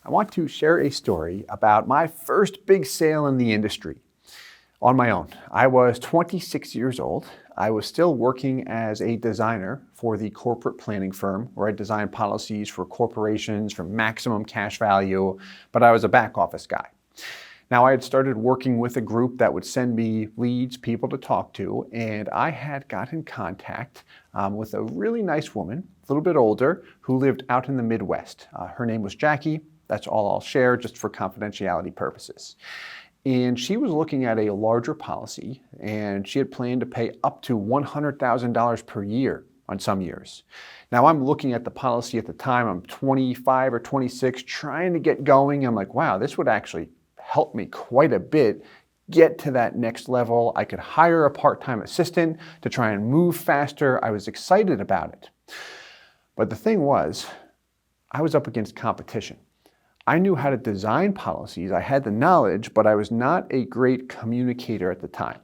I want to share a story about my first big sale in the industry on my own. I was 26 years old. I was still working as a designer for the corporate planning firm where I designed policies for corporations for maximum cash value, but I was a back office guy. Now I had started working with a group that would send me leads, people to talk to, and I had got in contact with a really nice woman, a little bit older, who lived out in the Midwest. Her name was Jackie. That's all I'll share just for confidentiality purposes. And she was looking at a larger policy, and she had planned to pay up to $100,000 per year on some years. Now I'm looking at the policy at the time, I'm 25 or 26, trying to get going. I'm like, wow, this would actually help me quite a bit get to that next level. I could hire a part-time assistant to try and move faster. I was excited about it. But the thing was, I was up against competition. I knew how to design policies, I had the knowledge, but I was not a great communicator at the time.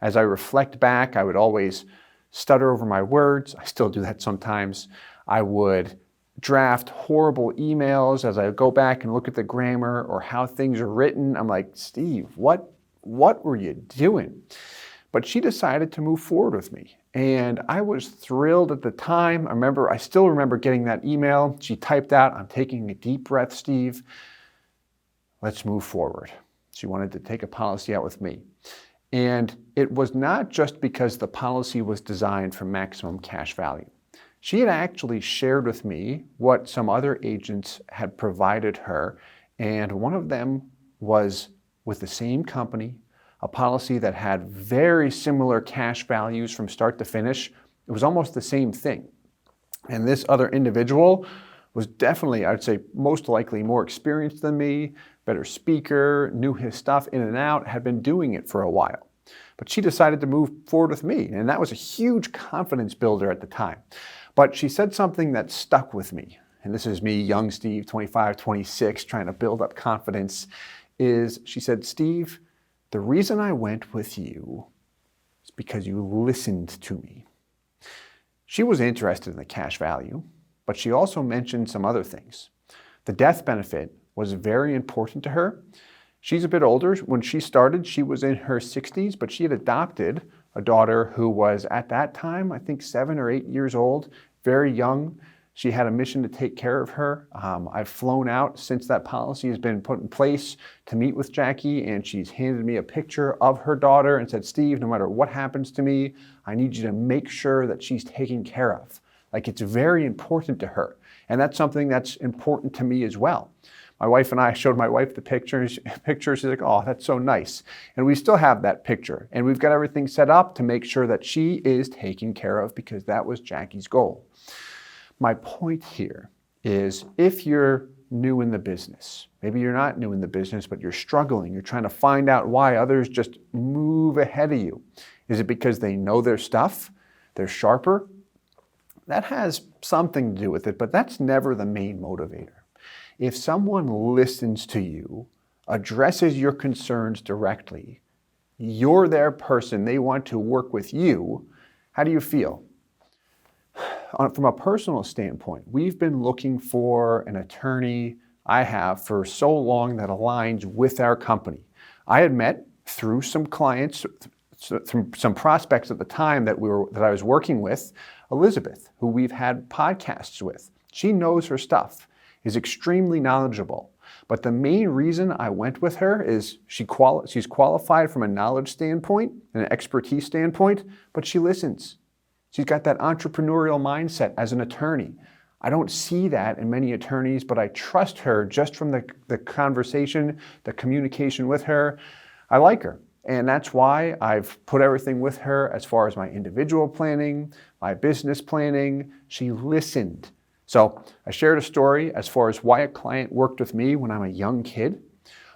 As I reflect back, I would always stutter over my words. I still do that sometimes. I would draft horrible emails as I go back and look at the grammar or how things are written. I'm like, Steve, what were you doing? But she decided to move forward with me. And I was thrilled at the time. I still remember getting that email. She typed out, I'm taking a deep breath, Steve. Let's move forward. She wanted to take a policy out with me. And it was not just because the policy was designed for maximum cash value. She had actually shared with me what some other agents had provided her, and one of them was with the same company, a policy that had very similar cash values from start to finish. It was almost the same thing. And this other individual was definitely, I'd say, most likely more experienced than me, better speaker, knew his stuff in and out, had been doing it for a while. But she decided to move forward with me, and that was a huge confidence builder at the time. But she said something that stuck with me, and this is me, young Steve, 25, 26, trying to build up confidence, is she said, Steve, the reason I went with you is because you listened to me. She was interested in the cash value, but she also mentioned some other things. The death benefit was very important to her. She's a bit older. When she started, she was in her 60s, but she had adopted a daughter who was at that time, I think 7 or 8 years old, very young. She had a mission to take care of her. I've flown out since that policy has been put in place to meet with Jackie, and she's handed me a picture of her daughter and said, Steve, no matter what happens to me, I need you to make sure that she's taken care of. Like, it's very important to her. And that's something that's important to me as well. My wife and I showed my wife the picture. She's like, oh, that's so nice. And we still have that picture. And we've got everything set up to make sure that she is taken care of because that was Jackie's goal. My point here is if you're new in the business, maybe you're not new in the business, but you're struggling, you're trying to find out why others just move ahead of you. Is it because they know their stuff? They're sharper? That has something to do with it, but that's never the main motivator. If someone listens to you, addresses your concerns directly, you're their person, they want to work with you, how do you feel? From a personal standpoint, we've been looking for an attorney, I have, for so long that aligns with our company. I had met through some clients, through some prospects at the time that I was working with, Elizabeth, who we've had podcasts with. She knows her stuff, is extremely knowledgeable. But the main reason I went with her is she's qualified from a knowledge standpoint and an expertise standpoint, but she listens. She's got that entrepreneurial mindset as an attorney. I don't see that in many attorneys, but I trust her just from the conversation, the communication with her. I like her. And that's why I've put everything with her as far as my individual planning, my business planning. She listened. So I shared a story as far as why a client worked with me when I'm a young kid,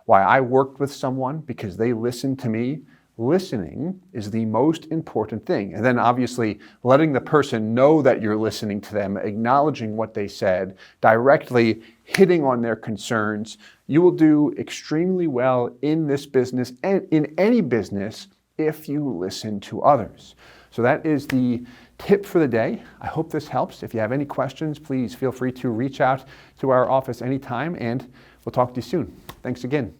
why I worked with someone because they listened to me. Listening is the most important thing. And then obviously letting the person know that you're listening to them, acknowledging what they said, directly hitting on their concerns. You will do extremely well in this business and in any business if you listen to others. So that is the tip for the day. I hope this helps. If you have any questions, please feel free to reach out to our office anytime, and We'll talk to you soon. Thanks again.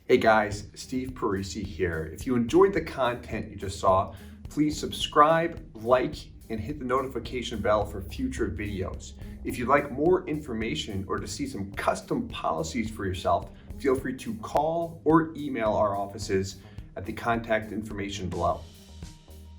Hey guys, Steve Parisi here. If you enjoyed the content you just saw, please subscribe, like, and hit the notification bell for future videos. If you'd like more information or to see some custom policies for yourself, feel free to call or email our offices at the contact information below.